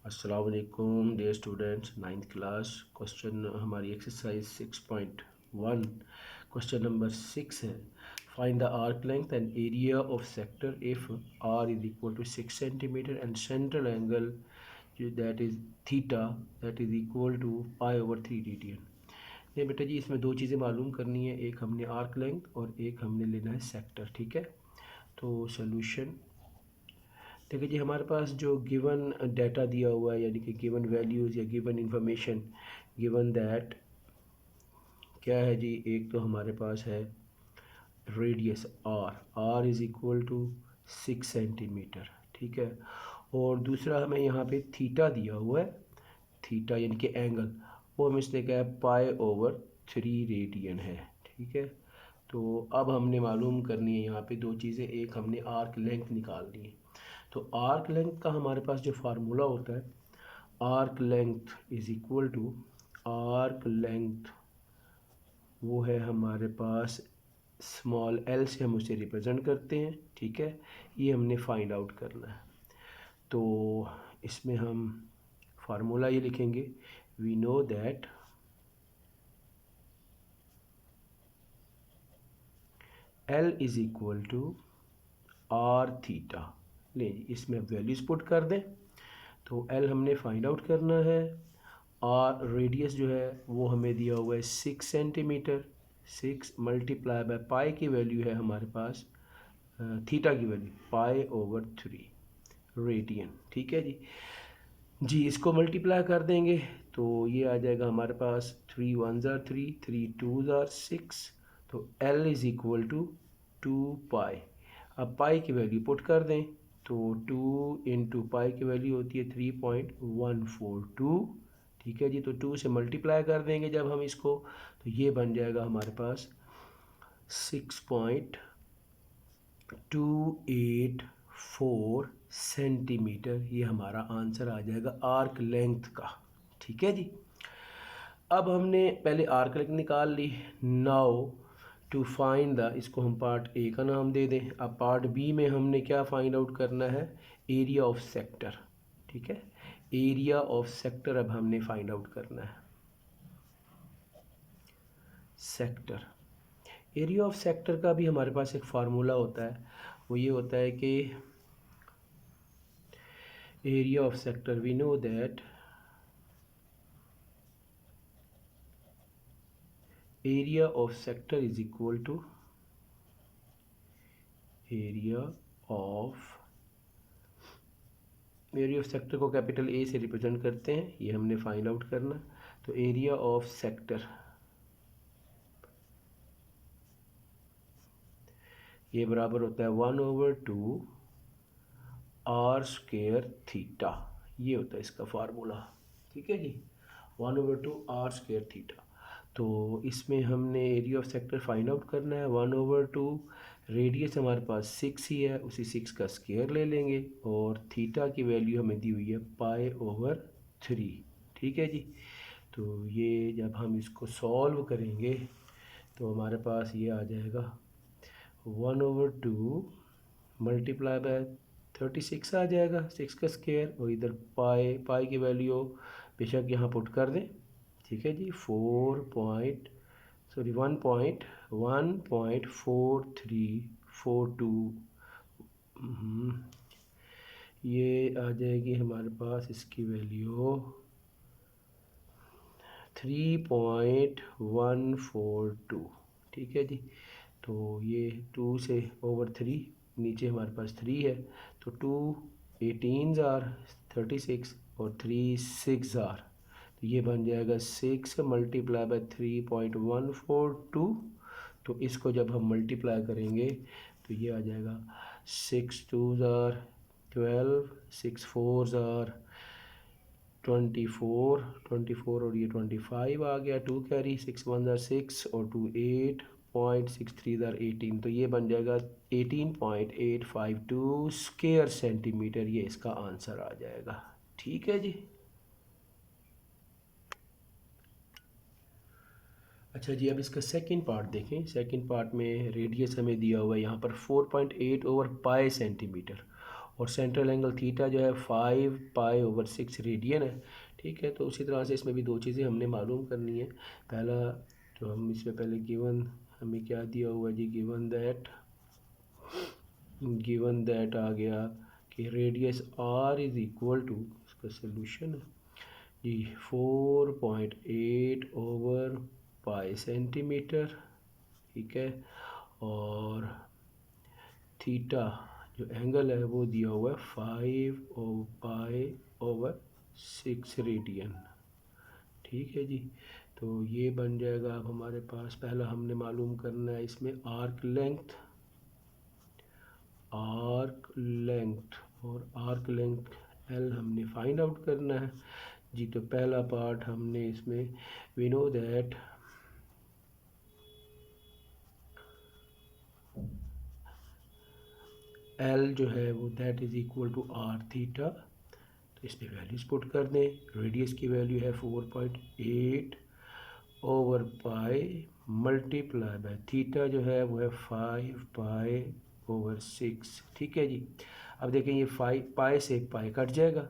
अस्सलाम वालेकुम dear students, ninth class. Question हमारी एक्सरसाइज 6.1 क्वेश्चन नंबर 6 है। Find the arc length and area of sector if r is equal to 6 centimetre and central angle that is theta that is equal to पाई/3 radian. ये बेटा जी, इसमें दो चीज़ें मालूम करनी है, एक हमने आर्क लेंथ और एक हमने लेना है सेक्टर। ठीक है, तो सोल्यूशन देखिए जी, हमारे पास जो गिवन डाटा दिया हुआ है, यानी कि गिवन वैल्यूज़ या गिवन इंफॉर्मेशन, गिवन दैट क्या है जी। एक तो हमारे पास है radius R is equal to 6 centimetre. ठीक है, और दूसरा हमें यहाँ पे थीटा दिया हुआ है, थीटा यानी कि एंगल, वो हमें इसने कहा है पाई/3 रेडियन है। ठीक है, तो अब हमने मालूम करनी है यहाँ पे दो चीज़ें, एक हमने आर्क लेंथ निकालनी है। तो आर्क लेंथ का हमारे पास जो फार्मूला होता है, arc length is equal to, arc length वो है हमारे पास स्मॉल एल से हम उसे रिप्रेजेंट करते हैं। ठीक है, ये हमने फाइंड आउट करना है। तो इसमें हम फार्मूला ये लिखेंगे, we know that L is equal to R theta. ले इसमें वैल्यूज पुट कर दें। तो एल हमने फाइंड आउट करना है, आर रेडियस जो है वो हमें दिया हुआ है 6 सेंटीमीटर, 6 मल्टीप्लाई बाय पाई की वैल्यू है हमारे पास, थीटा की वैल्यू पाई/3 रेडियन। ठीक है जी, इसको मल्टीप्लाई कर देंगे तो ये आ जाएगा हमारे पास 3 1 ज़ार 3, 3 2 ज़ार 6। तो एल इज़ इक्वल टू 2 पाई। अब पाई की वैल्यू पुट कर दें तो 2 इंटू पाई की वैल्यू होती है 3.142। ठीक है जी, तो 2 से मल्टीप्लाई कर देंगे जब हम इसको, तो ये बन जाएगा हमारे पास 6.284 सेंटीमीटर। ये हमारा आंसर आ जाएगा आर्क लेंथ का। ठीक है जी, अब हमने पहले आर्क लेंथ निकाल ली। नाउ टू फाइंड द, इसको हम पार्ट ए का नाम दे दें। अब पार्ट बी में हमने क्या फाइंड आउट करना है, एरिया ऑफ सेक्टर। ठीक है, एरिया ऑफ सेक्टर अब हमने फाइंड आउट करना है। सेक्टर, एरिया ऑफ सेक्टर का भी हमारे पास एक फार्मूला होता है, वो ये होता है कि area of sector, we know that area of sector is equal to area of, area of sector को कैपिटल ए से रिप्रेजेंट करते हैं, ये हमने फाइंड आउट करना। तो एरिया ऑफ सेक्टर ये बराबर होता है 1/2 आर स्क्वायर थीटा, ये होता है इसका फार्मूला। ठीक है जी, 1/2 आर स्क्वायर थीटा। तो इसमें हमने area of sector find out करना है। 1/2 रेडियस हमारे पास 6 ही है, उसी 6 का स्क्वायर ले लेंगे और थीटा की वैल्यू हमें दी हुई है पाई/3। ठीक है जी, तो ये जब हम इसको सॉल्व करेंगे तो हमारे पास ये आ जाएगा 1/2 मल्टीप्लाई बाय 36 आ जाएगा, 6 का स्क्वायर, और इधर पाई, पाई की वैल्यू बेशक यहाँ पुट कर दें। ठीक है जी, 1.4342, ये आ जाएगी हमारे पास इसकी वैल्यू 3.142। ठीक है जी, तो ये 2 से ओवर 3, नीचे हमारे पास 3 है, तो 2 18 ज़ार 36 और 3 6 ज़ार, तो ये बन जाएगा 6 मल्टीप्लाई बाय 3.142। तो इसको जब हम मल्टीप्लाई करेंगे तो ये आ जाएगा 6 2 ज़ार 12, 6 4 ज़ार 24 और ये 25 आ गया, 2 कैरी, 6 1 ज़ार 6 और 2 8.63 ज़ार 18, तो ये बन जाएगा 18.852 स्क्वायर सेंटीमीटर, ये इसका आंसर आ जाएगा। ठीक है जी, अच्छा जी, अब इसका सेकंड पार्ट देखें। सेकंड पार्ट में रेडियस हमें दिया हुआ है यहाँ पर 4.8 ओवर पाई सेंटीमीटर, और सेंट्रल एंगल थीटा जो है 5π/6 रेडियन है। ठीक है, तो उसी तरह से इसमें भी दो चीज़ें हमने मालूम करनी है। पहला तो हम इसमें पहले गिवन हमें क्या दिया हुआ है जी, गिवन दैट आ गया कि radius R is equal to, इसका सोल्यूशन है जी 4.8/π ठीक है, और थीटा जो एंगल है वो दिया हुआ है 5π/6 रेडियन। ठीक है जी, तो ये बन जाएगा अब हमारे पास। पहला हमने मालूम करना है इसमें आर्क लेंथ और आर्क लेंथ एल हमने फाइंड आउट करना है जी। तो पहला पार्ट हमने इसमें वी नो दैट एल जो है वो that is equal to R theta. तो इस पर वैल्यूज पुट कर दें। रेडियस की वैल्यू है 4.8/π मल्टीप्लाई बाय थीटा जो है वो है 5π/6। ठीक है जी, अब देखें ये 5 से पाई कट जाएगा।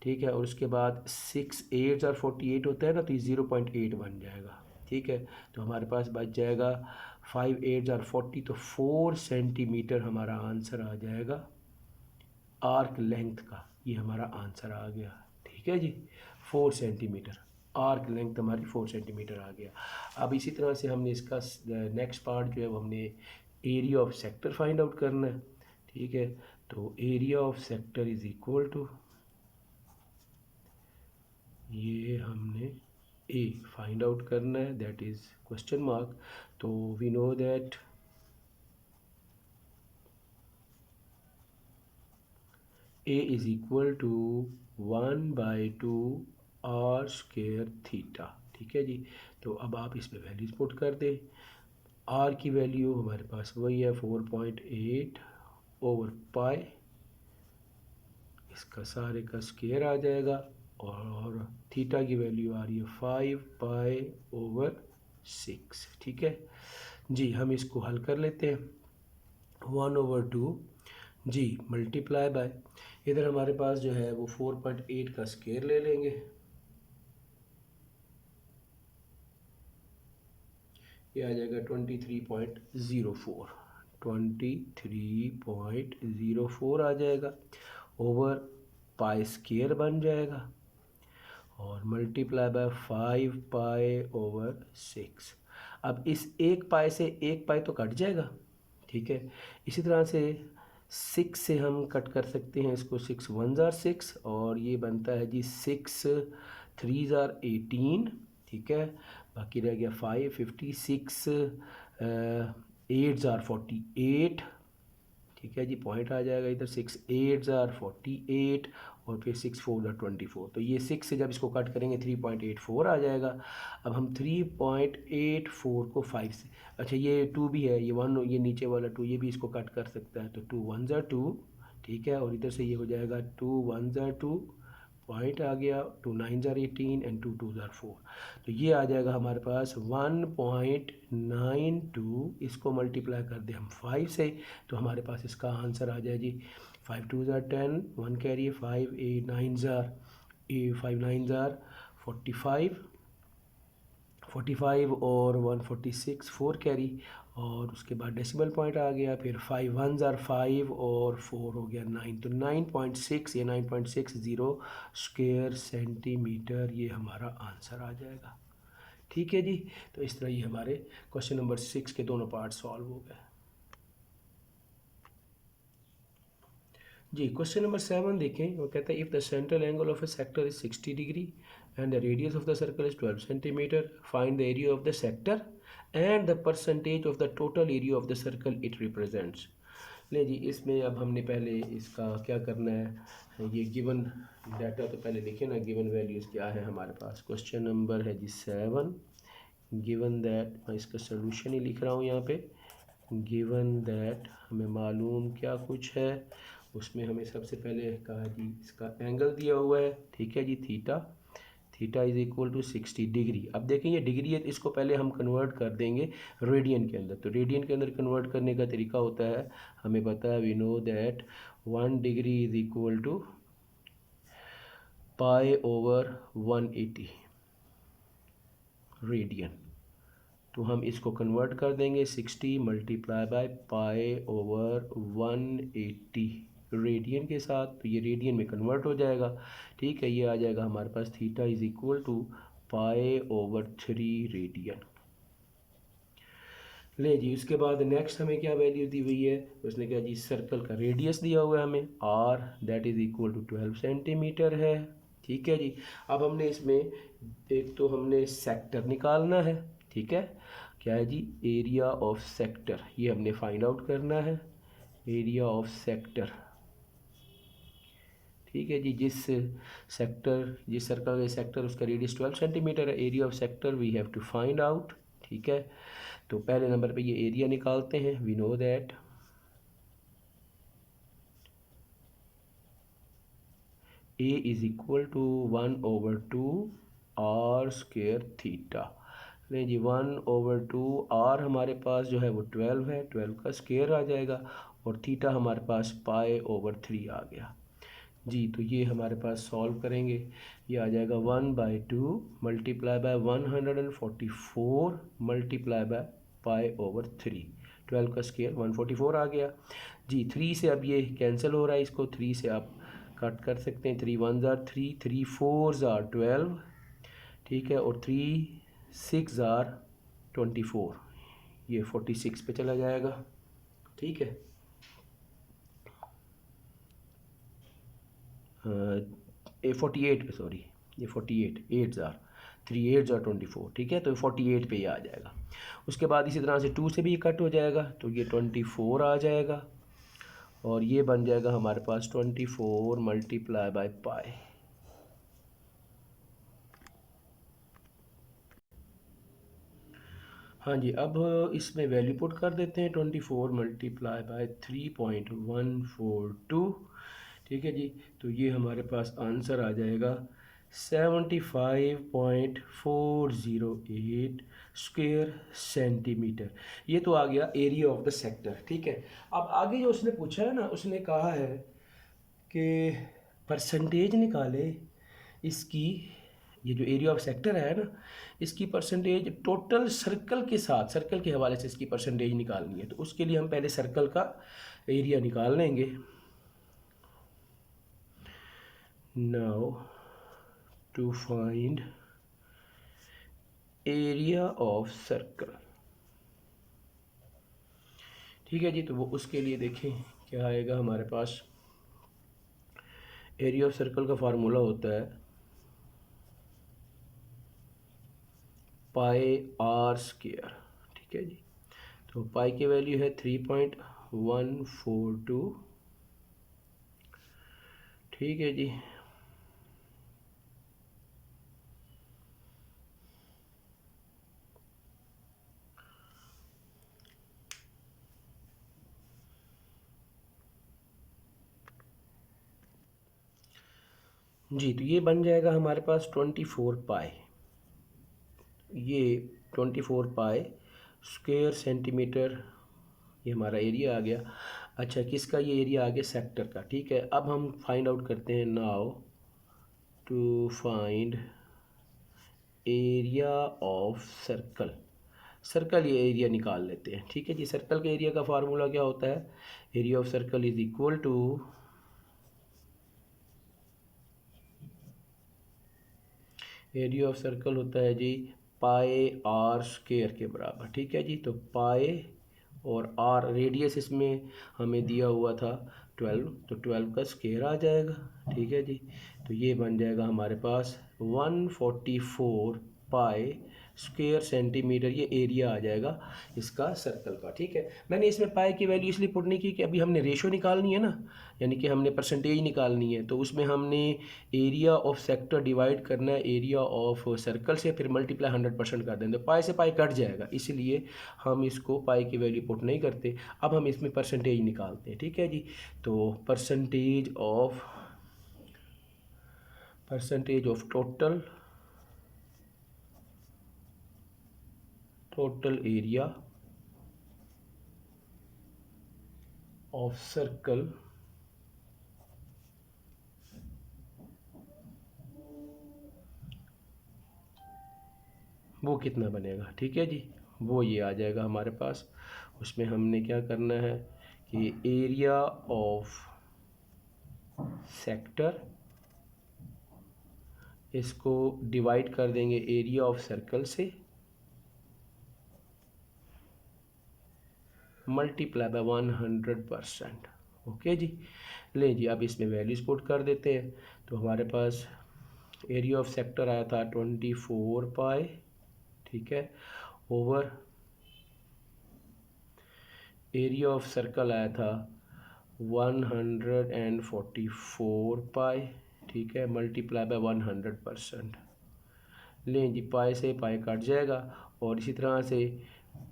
ठीक है, और उसके बाद 6 8 और 48 होता है ना, तो ये 0.8 बन जाएगा। ठीक है, तो हमारे पास बच जाएगा 5 8 और 40, तो 4 सेंटीमीटर हमारा आंसर आ जाएगा आर्क लेंथ का। ये हमारा आंसर आ गया। ठीक है जी, 4 सेंटीमीटर आर्क लेंथ हमारी 4 सेंटीमीटर आ गया। अब इसी तरह से हमने इसका नेक्स्ट पार्ट जो है वो हमने area of sector find out करना है। ठीक है, तो area of sector is equal to, ये हमने ए फाइंड आउट करना है, दैट इज क्वेश्चन मार्क। तो we know that A is equal to 1/2 R square theta. ठीक है जी, तो अब आप इस पर वैल्यूज पुट कर दें। आर की वैल्यू हमारे पास वही है 4.8/π, इसका सारे का स्क्वायर आ जाएगा, और थीटा की वैल्यू आ रही है 5π/6। ठीक है जी, हम इसको हल कर लेते हैं। 1/2 जी मल्टीप्लाई बाय, इधर हमारे पास जो है वो 4.8 का स्क्वायर ले लेंगे, ये आ जाएगा 23.04 आ जाएगा, ओवर पाई स्क्वायर बन जाएगा, और मल्टीप्लाई बाय 5π/6। अब इस एक पाई से एक पाई तो कट जाएगा। ठीक है, इसी तरह से 6 से हम कट कर सकते हैं इसको, 6 1 जार 6, और ये बनता है जी 6 3 जार 18। ठीक है, बाकी रह गया 5 56 8 जार 48। ठीक है जी, पॉइंट आ जाएगा इधर 6 8 जार 48, और फिर 6 4 जार 24। तो ये 6 से जब इसको कट करेंगे 3.84 आ जाएगा। अब हम 3.84 को 5 से, अच्छा ये 2 भी है, ये 1, ये नीचे वाला 2, ये भी इसको कट कर सकता है, तो 2 1 जार 2। ठीक है, और इधर से ये हो जाएगा 2 1 जार 2, पॉइंट आ गया, 2 9 जार 18 एंड 2 2 जार 4। तो ये आ जाएगा हमारे पास 1.92। इसको मल्टीप्लाई कर दें हम 5 से, तो हमारे पास इसका आंसर आ जाए जी 5 2 जार 10, 1 कैरी 5 8 9 जार 5 9 जार 45 और 146 4 कैरी, और उसके बाद डेसिमल पॉइंट आ गया, फिर 5 1 जार 5 और 4 हो गया 9, तो 9.6 या 9.60 स्क्वायर सेंटीमीटर ये हमारा आंसर आ जाएगा। ठीक है जी, तो इस तरह ये हमारे क्वेश्चन नंबर 6 के दोनों पार्ट सॉल्व हो गए जी। क्वेश्चन नंबर 7 देखें, वो कहता है if the central angle of A sector is 60 degree and the radius of the circle is 12 centimeter, find the area of the sector and the percentage of the total area of the circle it represents। ले जी, इसमें अब हमने पहले इसका क्या करना है, ये गिवन डाटा तो पहले लिखे ना, गिवन वैल्यूज़ क्या है हमारे पास। क्वेश्चन नंबर है जी 7, गिवन दैट, मैं इसका सोल्यूशन ही लिख रहा हूँ यहाँ पे। गिवन दैट हमें मालूम क्या कुछ है, उसमें हमें सबसे पहले कहा जी इसका एंगल दिया हुआ है। ठीक है जी, theta theta is equal to 60 degree. अब देखें ये डिग्री है, इसको पहले हम कन्वर्ट कर देंगे रेडियन के अंदर। तो रेडियन के अंदर कन्वर्ट करने का तरीका होता है, हमें पता है, we know that 1 degree is equal to pi over 180 radian. तो हम इसको कन्वर्ट कर देंगे 60 multiply by pi over 180 radian के साथ। तो ये रेडियन में कन्वर्ट हो जाएगा, ठीक है। ये आ जाएगा हमारे पास theta is equal to pi over 3 radian. ले जी, उसके बाद नेक्स्ट हमें क्या वैल्यू दी हुई है, उसने क्या जी, सर्कल का रेडियस दिया हुआ है हमें R, that is equal to 12 centimetre है, ठीक है जी। अब हमने इसमें एक तो हमने सेक्टर निकालना है, ठीक है। क्या है जी, एरिया ऑफ सेक्टर, ये हमने फाइंड आउट करना है, एरिया ऑफ सेक्टर, ठीक है जी। जिस सर्कल का सेक्टर उसका रेडियस 12 सेंटीमीटर है, area of sector we have to find out, ठीक है। तो पहले नंबर पे ये एरिया निकालते हैं, we know that A is equal to 1/2 R square theta. नहीं जी, 1/2 आर हमारे पास जो है वो 12 है, 12 का स्क्वायर आ जाएगा, और थीटा हमारे पास पाई/3 आ गया जी। तो ये हमारे पास सॉल्व करेंगे, ये आ जाएगा 1/2 मल्टीप्लाई बाय 144 मल्टीप्लाई बाय पाई/3, 12 का स्क्वायर 144 आ गया जी। 3 से अब ये कैंसिल हो रहा है, इसको 3 से आप कट कर सकते हैं, 3 1 ज़ार 3, 3 4 ज़ार 12, ठीक है, और 3 6 ज़ार 24, ये 46 पे चला जाएगा, ठीक है। 48 पे, सॉरी, ये 48, 8 ज़ार 3 8 ज़ार 24, ठीक है। तो 48 पे ये आ जाएगा। उसके बाद इसी तरह से 2 से भी ये कट हो जाएगा, तो ये 24 आ जाएगा, और ये बन जाएगा हमारे पास 24 मल्टीप्लाई बाय पाई। हाँ जी, अब इसमें वैल्यू पुट कर देते हैं, 24 मल्टीप्लाई बाय 3.142, ठीक है जी। तो ये हमारे पास आंसर आ जाएगा 75.408 स्क्वायर सेंटीमीटर। ये तो आ गया एरिया ऑफ द सेक्टर, ठीक है। अब आगे जो उसने पूछा है ना, उसने कहा है कि परसेंटेज निकाले इसकी, ये जो एरिया ऑफ सेक्टर है ना, इसकी परसेंटेज टोटल सर्कल के साथ, सर्कल के हवाले से इसकी परसेंटेज निकालनी है। तो उसके लिए हम पहले सर्कल का एरिया निकाल लेंगे। Now to find area of circle, ठीक है जी। तो वो उसके लिए देखें क्या आएगा हमारे पास। एरिया ऑफ सर्कल का फार्मूला होता है पाई आर स्क्वायर, ठीक है जी। तो पाई की वैल्यू है 3.142, ठीक है जी। जी, तो ये बन जाएगा हमारे पास 24 पाई, ये 24 पाई स्क्वायर सेंटीमीटर, ये हमारा एरिया आ गया। अच्छा, किसका ये एरिया आ गया, सेक्टर का, ठीक है। अब हम फाइंड आउट करते हैं, now to find area of circle. Circle ये एरिया निकाल लेते हैं, ठीक है जी। सर्कल के एरिया का फार्मूला क्या होता है, area of circle is equal to area of circle होता है जी पाई आर स्क्वायर के बराबर, ठीक है जी। तो पाई और आर रेडियस इसमें हमें दिया हुआ था 12, तो 12 का स्क्वायर आ जाएगा, ठीक है जी। तो ये बन जाएगा हमारे पास 144 पाई स्क्वायर सेंटीमीटर, ये एरिया आ जाएगा इसका सर्कल का, ठीक है। मैंने इसमें पाई की वैल्यू इसलिए पुट नहीं की कि अभी हमने रेशो निकालनी है ना, यानी कि हमने परसेंटेज निकालनी है। तो उसमें हमने एरिया ऑफ सेक्टर डिवाइड करना है एरिया ऑफ सर्कल से, फिर मल्टीप्लाई 100% कर देंगे, तो पाई से पाई कट जाएगा, इसलिए हम इसको पाई की वैल्यू पुट नहीं करते। अब हम इसमें परसेंटेज निकालते हैं, ठीक है जी। तो percentage of total total area of circle वो कितना बनेगा। ठीक है जी, वो ये आ जाएगा हमारे पास। उसमें हमने क्या करना है कि एरिया ऑफ सेक्टर, इसको डिवाइड कर देंगे एरिया ऑफ सर्कल से, मल्टीप्लाई बाय 100%। ओके जी, ले जी अब इसमें वैल्यूज पुट कर देते हैं। तो हमारे पास एरिया ऑफ सेक्टर आया था 24 पाई, ठीक है, ओवर एरिया ऑफ सर्कल आया था 144 पाई, ठीक है, मल्टीप्लाई बाय 100%। लें जी, पाई से पाई कट जाएगा और इसी तरह से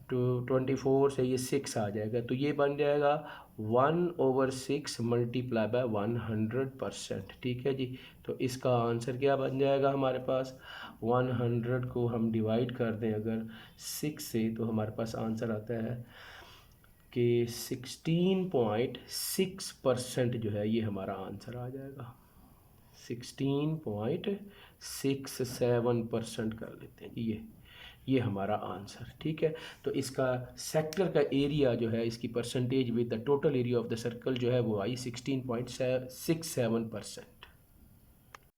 24 से ये 6 आ जाएगा, तो ये बन जाएगा 1/6 मल्टीप्लाई बाय 100%। ठीक है जी, तो इसका आंसर क्या बन जाएगा हमारे पास, 100 को हम डिवाइड कर दें अगर 6 से, तो हमारे पास आंसर आता है कि 16.6% जो है ये हमारा आंसर आ जाएगा। 16.67% कर लेते हैं जी, ये हमारा आंसर। ठीक है, तो इसका सेक्टर का एरिया जो है, इसकी percentage with the total area of the circle जो है वो आई 16.67%।